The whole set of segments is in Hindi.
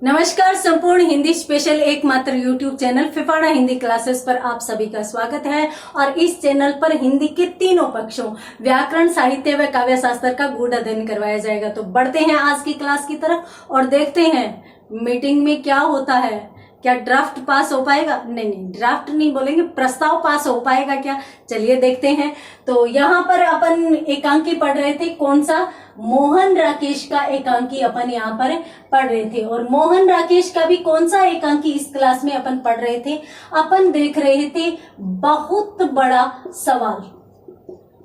नमस्कार। संपूर्ण हिंदी स्पेशल एकमात्र YouTube channel Phefana Hindi classes पर आप सभी का स्वागत है। और इस चैनल पर हिंदी के तीनों पक्षों व्याकरण, साहित्य व काव्य शास्त्र का गूढ़ अध्ययन करवाया जाएगा। तो बढ़ते हैं आज की क्लास की तरफ और देखते हैं मीटिंग में क्या होता है। क्या ड्राफ्ट पास हो पाएगा? नहीं, ड्राफ्ट नहीं बोलेंगे, प्रस्ताव पास हो पाएगा क्या? चलिए देखते हैं। तो यहाँ पर अपन एकांकी पढ़ रहे थे। कौन सा? मोहन राकेश का एकांकी अपन यहाँ पर पढ़ रहे थे। और मोहन राकेश का भी कौन सा एकांकी इस क्लास में अपन पढ़ रहे थे? अपन देख रहे थे बहुत बड़ा सवाल।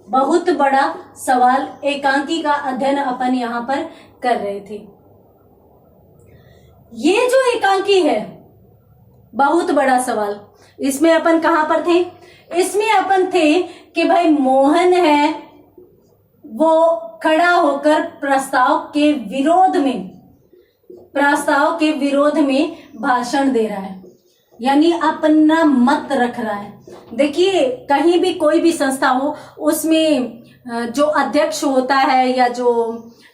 बहुत बड़ा सवाल एकांकी का अध्ययन अपन यहाँ पर कर रहे थे। ये जो एकांकी है बहुत बड़ा सवाल, इसमें अपन कहां पर थे? इसमें अपन थे कि भाई मोहन है, वो खड़ा होकर प्रस्ताव के विरोध में भाषण दे रहा है, यानी अपना मत रख रहा है। देखिए, कहीं भी कोई भी संस्था हो, उसमें जो अध्यक्ष होता है या जो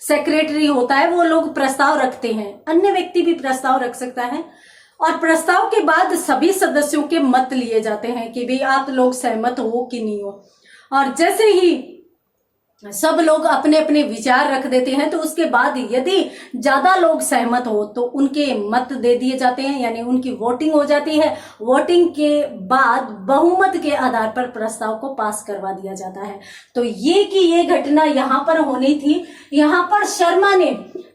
सेक्रेटरी होता है, वो लोग प्रस्ताव रखते हैं। अन्य व्यक्ति भी प्रस्ताव रख सकता है और प्रस्ताव के बाद सभी सदस्यों के मत लिए जाते हैं कि भाई आप लोग सहमत हो कि नहीं हो। और जैसे ही सब लोग अपने अपने विचार रख देते हैं, तो उसके बाद यदि ज्यादा लोग सहमत हो तो उनके मत दे दिए जाते हैं, यानी उनकी वोटिंग हो जाती है। वोटिंग के बाद बहुमत के आधार पर प्रस्ताव को पास करवा दिया जाता है। तो ये घटना यहाँ पर होनी थी। यहाँ पर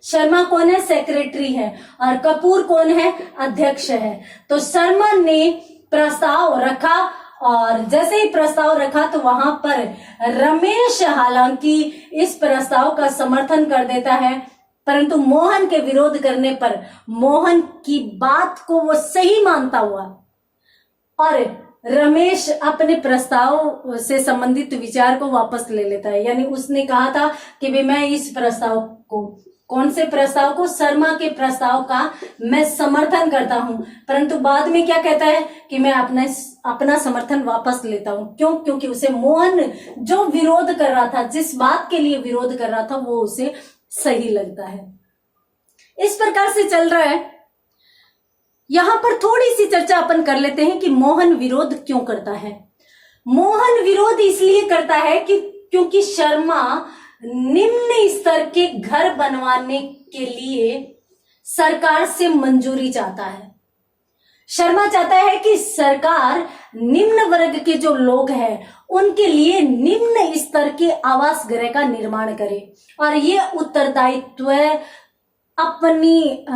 शर्मा कौन है? सेक्रेटरी है। और कपूर कौन है? अध्यक्ष है। तो शर्मा ने प्रस्ताव रखा और जैसे ही प्रस्ताव रखा तो वहां पर रमेश हालांकि इस प्रस्ताव का समर्थन कर देता है, परंतु मोहन के विरोध करने पर मोहन की बात को वो सही मानता हुआ और रमेश अपने प्रस्ताव से संबंधित विचार को वापस ले लेता है। यानी उसने कहा था कि भाई मैं इस प्रस्ताव को, कौन से प्रस्ताव को? शर्मा के प्रस्ताव का मैं समर्थन करता हूं, परंतु बाद में क्या कहता है कि मैं अपना समर्थन वापस लेता हूं। क्यों? क्योंकि उसे मोहन जो विरोध कर रहा था, जिस बात के लिए विरोध कर रहा था, वो उसे सही लगता है। इस प्रकार से चल रहा है। यहां पर थोड़ी सी चर्चा अपन कर लेते हैं कि मोहन विरोध क्यों करता है। मोहन विरोध इसलिए करता है कि क्योंकि शर्मा निम्न स्तर के घर बनवाने के लिए सरकार से मंजूरी चाहता है। शर्मा चाहता है कि सरकार निम्न वर्ग के जो लोग हैं उनके लिए निम्न स्तर के आवास गृह का निर्माण करे और ये उत्तरदायित्व अपनी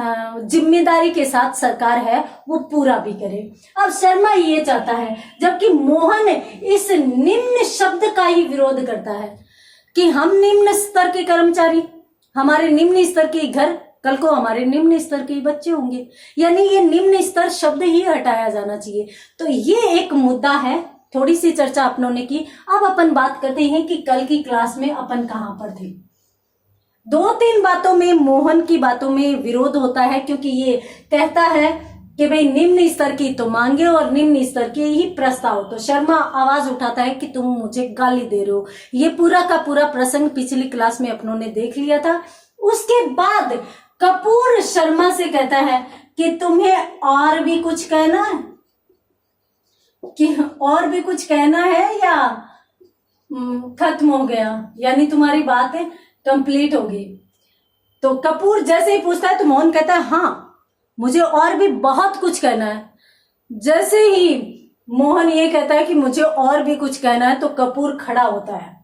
जिम्मेदारी के साथ सरकार है वो पूरा भी करे। अब शर्मा ये चाहता है, जबकि मोहन इस निम्न शब्द का ही विरोध करता है कि हम निम्न स्तर के कर्मचारी, हमारे निम्न स्तर के घर, कल को हमारे निम्न स्तर के बच्चे होंगे, यानी ये निम्न स्तर शब्द ही हटाया जाना चाहिए। तो ये एक मुद्दा है। थोड़ी सी चर्चा अपनों ने की। अब अपन बात करते हैं कि कल की क्लास में अपन कहां पर थे। 2-3 बातों में, मोहन की बातों में विरोध होता है, क्योंकि ये कहता है कि भाई निम्न स्तर की तो मांगे और निम्न स्तर के ही प्रस्ताव। तो शर्मा आवाज उठाता है कि तुम मुझे गाली दे रहे हो। ये पूरा का पूरा प्रसंग पिछली क्लास में अपनों ने देख लिया था। उसके बाद कपूर शर्मा से कहता है कि तुम्हें और भी कुछ कहना है, कि और भी कुछ कहना है या खत्म हो गया, यानी तुम्हारी बात कंप्लीट होगी। तो कपूर जैसे ही पूछता है तो मोहन कहता है हाँ, मुझे और भी बहुत कुछ कहना है। जैसे ही मोहन ये कहता है कि मुझे और भी कुछ कहना है, तो कपूर खड़ा होता है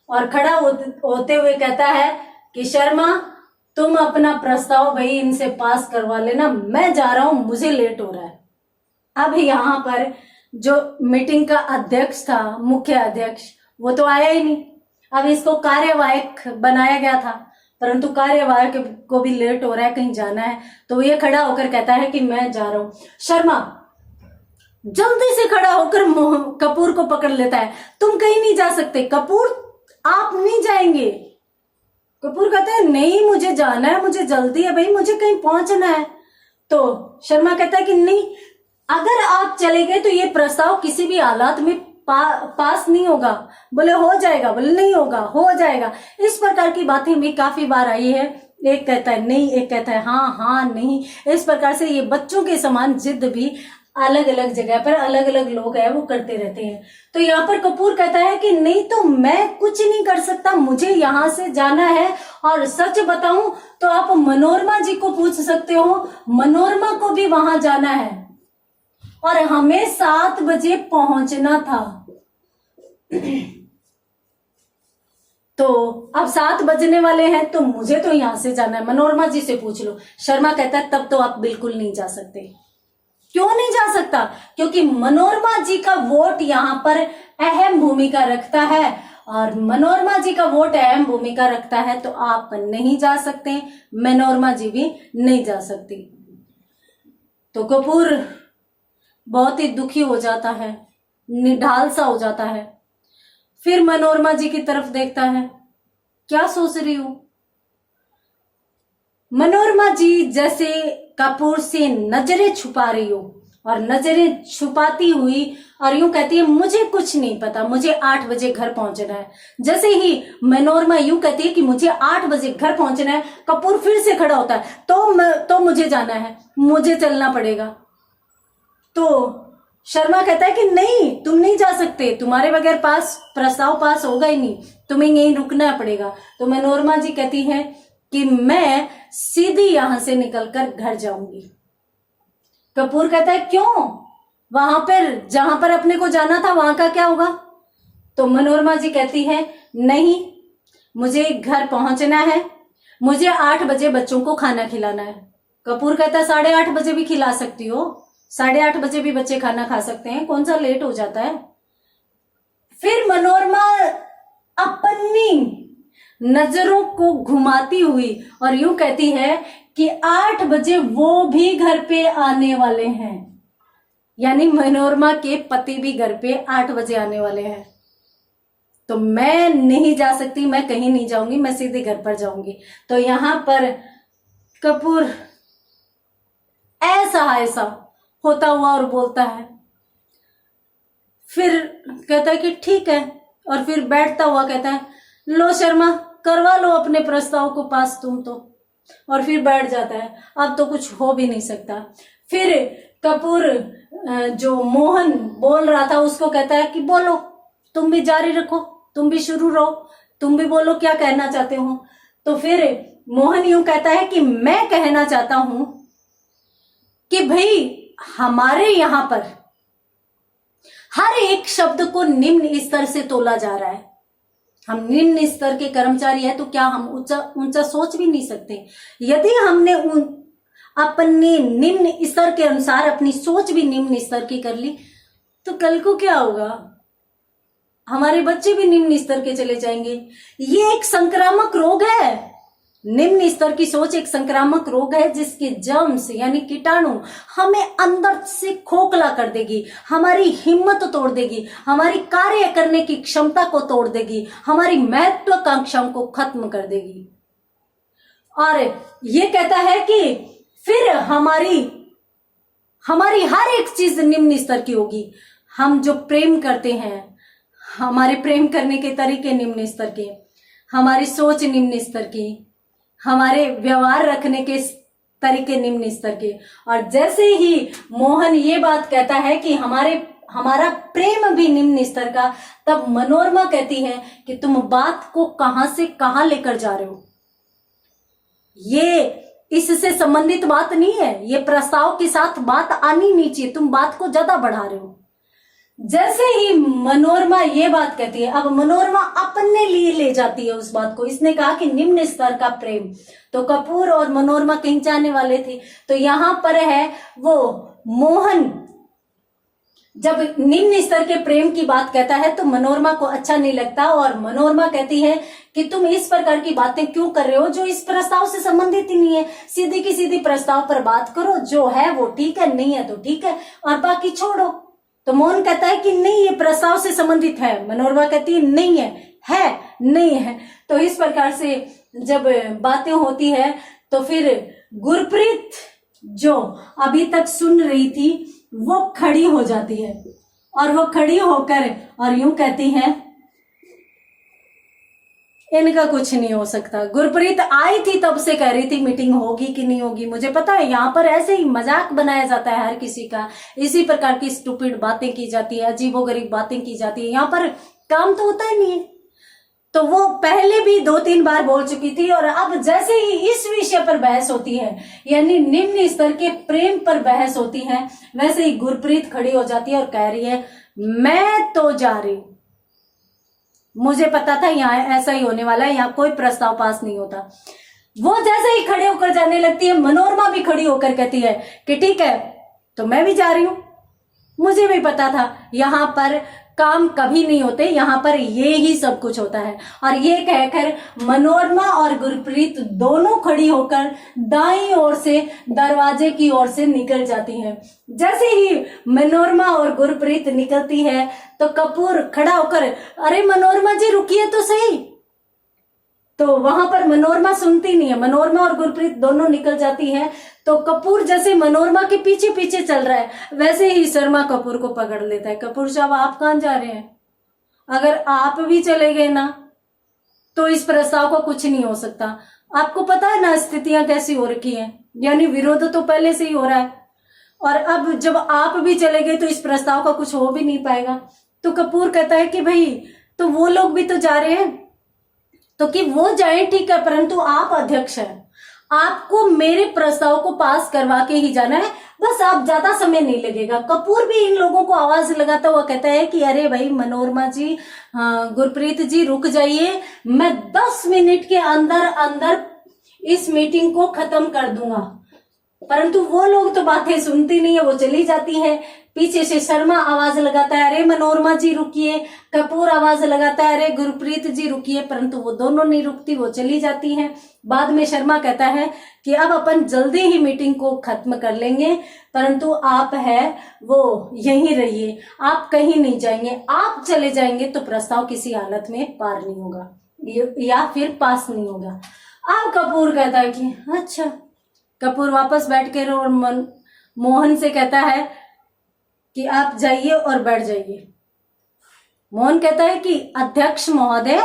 और खड़ा होते हुए कहता है कि शर्मा, तुम अपना प्रस्ताव भाई इनसे पास करवा लेना, मैं जा रहा हूं, मुझे लेट हो रहा है। अब यहाँ पर जो मीटिंग का अध्यक्ष था, मुख्य अध्यक्ष, वो तो आया ही नहीं। अब इसको कार्यवाहक बनाया गया था, परंतु कार्यवाहक को भी लेट हो रहा है, कहीं जाना है, तो ये खड़ा होकर कहता है कि मैं जा रहा हूं। शर्मा जल्दी से खड़ा होकर कपूर को पकड़ लेता है। तुम कहीं नहीं जा सकते कपूर, आप नहीं जाएंगे। कपूर कहता है नहीं, मुझे जाना है, मुझे जल्दी है भाई, मुझे कहीं पहुंचना है। तो शर्मा कहता है कि नहीं, अगर आप चले गए तो ये प्रस्ताव किसी भी हालात में पास नहीं होगा। बोले हो जाएगा, बोले नहीं होगा, हो जाएगा। इस प्रकार की बातें भी काफी बार आई है एक कहता है नहीं, एक कहता है हाँ हाँ नहीं। इस प्रकार से ये बच्चों के समान जिद भी अलग अलग जगह पर अलग अलग लोग हैं वो करते रहते हैं। तो यहाँ पर कपूर कहता है कि नहीं तो मैं कुछ नहीं कर सकता, मुझे यहाँ से जाना है। और सच बताऊं तो आप मनोरमा जी को पूछ सकते हो, मनोरमा को भी वहां जाना है और हमें 7 बजे पहुंचना था। तो अब 7 बजने वाले हैं तो मुझे तो यहां से जाना है, मनोरमा जी से पूछ लो। शर्मा कहता है तब तो आप बिल्कुल नहीं जा सकते। क्यों नहीं जा सकता? क्योंकि मनोरमा जी का वोट यहाँ पर अहम भूमिका रखता है और मनोरमा जी का वोट अहम भूमिका रखता है, तो आप नहीं जा सकते, मनोरमा जी भी नहीं जा सकती। तो कपूर बहुत ही दुखी हो जाता है, निढाल सा हो जाता है। फिर मनोरमा जी की तरफ देखता है, क्या सोच रही हो? मनोरमा जी जैसे कपूर से नजरें छुपा रही हो और नजरें छुपाती हुई और यूं कहती है मुझे कुछ नहीं पता, मुझे 8 बजे घर पहुंचना है। जैसे ही मनोरमा यूं कहती है कि मुझे 8 बजे घर पहुंचना है, कपूर फिर से खड़ा होता है, तो मुझे जाना है, मुझे चलना पड़ेगा। तो शर्मा कहता है कि नहीं, तुम नहीं जा सकते, तुम्हारे बगैर प्रस्ताव पास होगा ही नहीं, तुम्हें यहीं रुकना पड़ेगा। तो मनोरमा जी कहती है कि मैं सीधी यहां से निकलकर घर जाऊंगी। कपूर कहता है क्यों? वहां पर जहां पर अपने को जाना था वहां का क्या होगा? तो मनोरमा जी कहती है नहीं, मुझे घर पहुंचना है, मुझे 8 बजे बच्चों को खाना खिलाना है। कपूर कहता है 8:30 बजे भी खिला सकती हो, 8:30 बजे भी बच्चे खाना खा सकते हैं, कौन सा लेट हो जाता है। फिर मनोरमा अपनी नजरों को घुमाती हुई और यूं कहती है कि 8 बजे वो भी घर पे आने वाले हैं, यानी मनोरमा के पति भी घर पे 8 बजे आने वाले हैं। तो मैं नहीं जा सकती, मैं कहीं नहीं जाऊंगी, मैं सीधे घर पर जाऊंगी। तो यहां पर कपूर ऐसा होता हुआ और बोलता है, फिर कहता है कि ठीक है, और फिर बैठता हुआ कहता है लो शर्मा, करवा लो अपने प्रस्ताव को पास तुम तो, और फिर बैठ जाता है। अब तो कुछ हो भी नहीं सकता। फिर कपूर जो मोहन बोल रहा था उसको कहता है कि बोलो, तुम भी जारी रखो, तुम भी शुरू रहो, तुम भी बोलो क्या कहना चाहते हो। तो फिर मोहन यूं कहता है कि मैं कहना चाहता हूं कि भाई हमारे यहां पर हर एक शब्द को निम्न स्तर से तोला जा रहा है। हम निम्न स्तर के कर्मचारी हैं तो क्या हम ऊंचा सोच भी नहीं सकते? यदि हमने अपने निम्न स्तर के अनुसार अपनी सोच भी निम्न स्तर की कर ली तो कल को क्या होगा? हमारे बच्चे भी निम्न स्तर के चले जाएंगे। ये एक संक्रामक रोग है। निम्न स्तर की सोच एक संक्रामक रोग है जिसके जर्म्स यानी कीटाणु हमें अंदर से खोखला कर देगी, हमारी हिम्मत तोड़ देगी, हमारी कार्य करने की क्षमता को तोड़ देगी, हमारी महत्वाकांक्षाओं को खत्म कर देगी। और ये कहता है कि फिर हमारी हर एक चीज निम्न स्तर की होगी। हम जो प्रेम करते हैं, हमारे प्रेम करने के तरीके निम्न स्तर के, हमारी सोच निम्न स्तर की, हमारे व्यवहार रखने के तरीके निम्न स्तर के। और जैसे ही मोहन ये बात कहता है कि हमारा प्रेम भी निम्न स्तर का, तब मनोरमा कहती है कि तुम बात को कहां से कहां लेकर जा रहे हो? ये इससे संबंधित बात नहीं है, ये प्रस्ताव के साथ बात आनी नहीं चाहिए, तुम बात को ज्यादा बढ़ा रहे हो। जैसे ही मनोरमा ये बात कहती है, अब मनोरमा अपने लिए ले जाती है उस बात को। इसने कहा कि निम्न स्तर का प्रेम, तो कपूर और मनोरमा कहीं जाने वाले थे। तो यहां पर है वो मोहन जब निम्न स्तर के प्रेम की बात कहता है तो मनोरमा को अच्छा नहीं लगता और मनोरमा कहती है कि तुम इस प्रकार की बातें क्यों कर रहे हो जो इस प्रस्ताव से संबंधित ही नहीं है। सीधी की सीधी प्रस्ताव पर बात करो, जो है वो ठीक है, नहीं है तो ठीक है और बाकी छोड़ो। तो मोहन कहता है कि नहीं, ये प्रस्ताव से संबंधित है। मनोरमा कहती है नहीं है नहीं है। तो इस प्रकार से जब बातें होती है तो फिर गुरप्रीत जो अभी तक सुन रही थी वो खड़ी हो जाती है और वो खड़ी होकर और यूं कहती है इनका कुछ नहीं हो सकता। गुरप्रीत आई थी तब से कह रही थी मीटिंग होगी कि नहीं होगी। मुझे पता है यहाँ पर ऐसे ही मजाक बनाया जाता है हर किसी का, इसी प्रकार की स्टूपिड बातें की जाती है, अजीबोगरीब बातें की जाती है। यहाँ पर काम तो होता ही नहीं है। तो वो पहले भी 2-3 बार बोल चुकी थी, और अब जैसे ही इस विषय पर बहस होती है, यानी निम्न स्तर के प्रेम पर बहस होती है, वैसे ही गुरप्रीत खड़ी हो जाती है और कह रही है मैं तो जा रही हूं। मुझे पता था यहाँ ऐसा ही होने वाला है, यहाँ कोई प्रस्ताव पास नहीं होता। वो जैसे ही खड़े होकर जाने लगती है, मनोरमा भी खड़ी होकर कहती है कि ठीक है तो मैं भी जा रही हूं। मुझे भी पता था यहाँ पर काम कभी नहीं होते, यहाँ पर ये ही सब कुछ होता है। और ये कहकर मनोरमा और गुरप्रीत दोनों खड़ी होकर दाईं ओर से दरवाजे की ओर से निकल जाती हैं। जैसे ही मनोरमा और गुरप्रीत निकलती है तो कपूर खड़ा होकर, अरे मनोरमा जी रुकिए तो सही। तो वहां पर मनोरमा सुनती नहीं है, मनोरमा और गुरप्रीत दोनों निकल जाती है। तो कपूर जैसे मनोरमा के पीछे पीछे चल रहा है, वैसे ही शर्मा कपूर को पकड़ लेता है। कपूर साहब आप कहां जा रहे हैं? अगर आप भी चले गए ना तो इस प्रस्ताव को कुछ नहीं हो सकता। आपको पता है ना स्थितियां कैसी हो रखी हैं, यानी विरोध तो पहले से ही हो रहा है, और अब जब आप भी चले गए तो इस प्रस्ताव का कुछ हो भी नहीं पाएगा। तो कपूर कहता है कि भाई तो वो लोग भी तो जा रहे हैं, तो कि वो जाए ठीक है, परंतु आप अध्यक्ष हैं, आपको मेरे प्रस्ताव को पास करवा के ही जाना है, बस आप ज्यादा समय नहीं लगेगा। कपूर भी इन लोगों को आवाज लगाता हुआ कहता है कि अरे भाई मनोरमा जी, गुरप्रीत जी रुक जाइए, मैं 10 मिनट के अंदर अंदर इस मीटिंग को खत्म कर दूंगा। परंतु वो लोग तो बातें सुनती नहीं है, वो चली जाती है। पीछे से शर्मा आवाज लगाता है अरे मनोरमा जी रुकिए, कपूर आवाज लगाता है अरे गुरप्रीत जी रुकिए, परंतु वो दोनों नहीं रुकती, वो चली जाती हैं। बाद में शर्मा कहता है कि अब अपन जल्दी ही मीटिंग को खत्म कर लेंगे, परंतु आप है वो यहीं रहिए, आप कहीं नहीं जाएंगे। आप चले जाएंगे तो प्रस्ताव किसी हालत में पार नहीं होगा या फिर पास नहीं होगा। अब कपूर कहता है कि अच्छा। कपूर वापस बैठ के और मोहन से कहता है कि आप जाइए और बैठ जाइए। मोहन कहता है कि अध्यक्ष महोदय,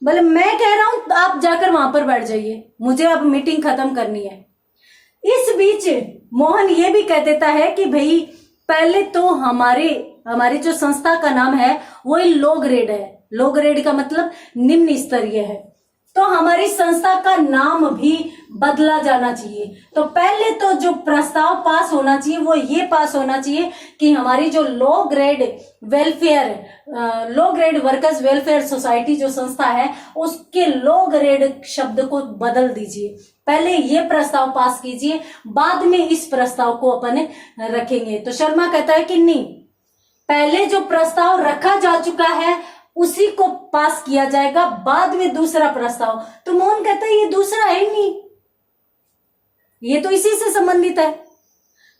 बोले मैं कह रहा हूं आप जाकर वहां पर बैठ जाइए, मुझे अब मीटिंग खत्म करनी है। इस बीच मोहन ये भी कह देता है कि भाई पहले तो हमारी जो संस्था का नाम है वो लो ग्रेड है। लो ग्रेड का मतलब निम्न स्तरीय है, तो हमारी संस्था का नाम भी बदला जाना चाहिए। तो पहले तो जो प्रस्ताव पास होना चाहिए वो ये पास होना चाहिए कि हमारी जो low grade workers welfare society जो संस्था है उसके लो ग्रेड शब्द को बदल दीजिए। पहले ये प्रस्ताव पास कीजिए, बाद में इस प्रस्ताव को अपन रखेंगे। तो शर्मा कहता है कि नहीं, पहले जो प्रस्ताव रखा जा चुका है उसी को पास किया जाएगा, बाद में दूसरा प्रस्ताव। तो मोहन कहता है ये दूसरा है नहीं, ये तो इसी से संबंधित है।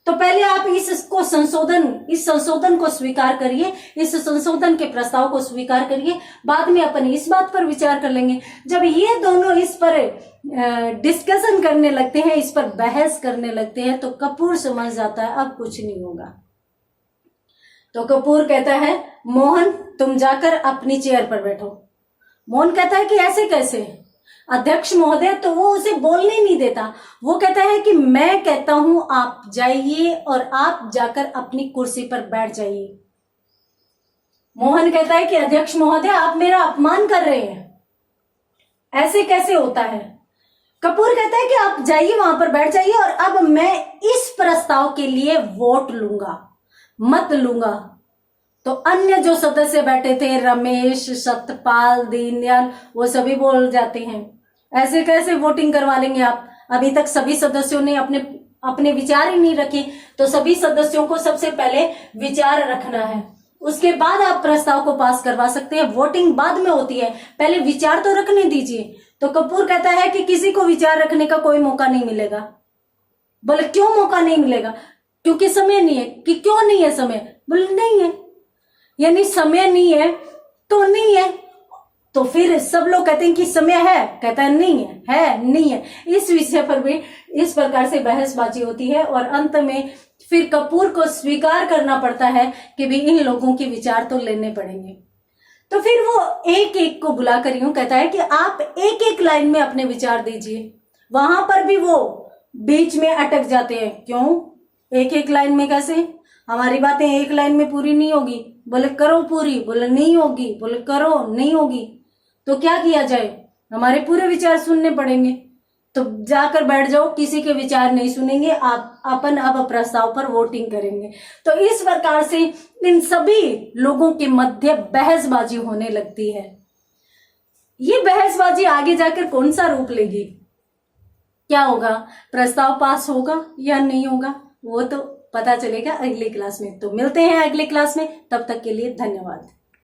तो पहले आप इस संशोधन को स्वीकार करिए, इस संशोधन के प्रस्ताव को स्वीकार करिए, बाद में अपन इस बात पर विचार कर लेंगे। जब ये दोनों इस पर डिस्कशन करने लगते हैं, इस पर बहस करने लगते हैं, तो कपूर समझ जाता है अब कुछ नहीं होगा। तो कपूर कहता है मोहन तुम जाकर अपनी चेयर पर बैठो। मोहन कहता है कि ऐसे कैसे अध्यक्ष महोदय, तो वो उसे बोलने नहीं देता। वो कहता है कि मैं कहता हूं आप जाइए और आप जाकर अपनी कुर्सी पर बैठ जाइए। मोहन कहता है कि अध्यक्ष महोदय आप मेरा अपमान कर रहे हैं, ऐसे कैसे होता है। कपूर कहता है कि आप जाइए वहां पर बैठ जाइए और अब मैं इस प्रस्ताव के लिए वोट लूंगा, मत लूंगा। तो अन्य जो सदस्य बैठे थे रमेश, सतपाल, दीनदयाल, वो सभी बोल जाते हैं ऐसे कैसे वोटिंग करवा लेंगे आप, अभी तक सभी सदस्यों ने अपने विचार ही नहीं रखे। तो सभी सदस्यों को सबसे पहले विचार रखना है, उसके बाद आप प्रस्ताव को पास करवा सकते हैं। वोटिंग बाद में होती है, पहले विचार तो रखने दीजिए। तो कपूर कहता है कि किसी को विचार रखने का कोई मौका नहीं मिलेगा। बोले क्यों मौका नहीं मिलेगा? क्योंकि समय नहीं है। कि क्यों नहीं है समय? बोले नहीं है, यानी समय नहीं है तो नहीं है। तो फिर सब लोग कहते हैं कि समय है, कहता है नहीं है नहीं है। इस विषय पर भी इस प्रकार से बहसबाजी होती है और अंत में फिर कपूर को स्वीकार करना पड़ता है कि भी इन लोगों के विचार तो लेने पड़ेंगे। तो फिर वो एक एक को बुलाकर यूं कहता है कि आप एक एक लाइन में अपने विचार दीजिए। वहां पर भी वो बीच में अटक जाते हैं। क्यों एक एक लाइन में? कैसे? हमारी बातें एक लाइन में पूरी नहीं होगी, बोले करो पूरी, बोले नहीं होगी, बोले करो नहीं होगी। तो क्या किया जाए? हमारे पूरे विचार सुनने पड़ेंगे। तो जाकर बैठ जाओ, किसी के विचार नहीं सुनेंगे, आप अपन अब प्रस्ताव पर वोटिंग करेंगे। तो इस प्रकार से इन सभी लोगों के मध्य बहसबाजी होने लगती है। ये बहसबाजी आगे जाकर कौन सा रूप लेगी? क्या होगा? प्रस्ताव पास होगा या नहीं होगा, वो तो पता चलेगा अगली क्लास में। तो मिलते हैं अगली क्लास में, तब तक के लिए धन्यवाद।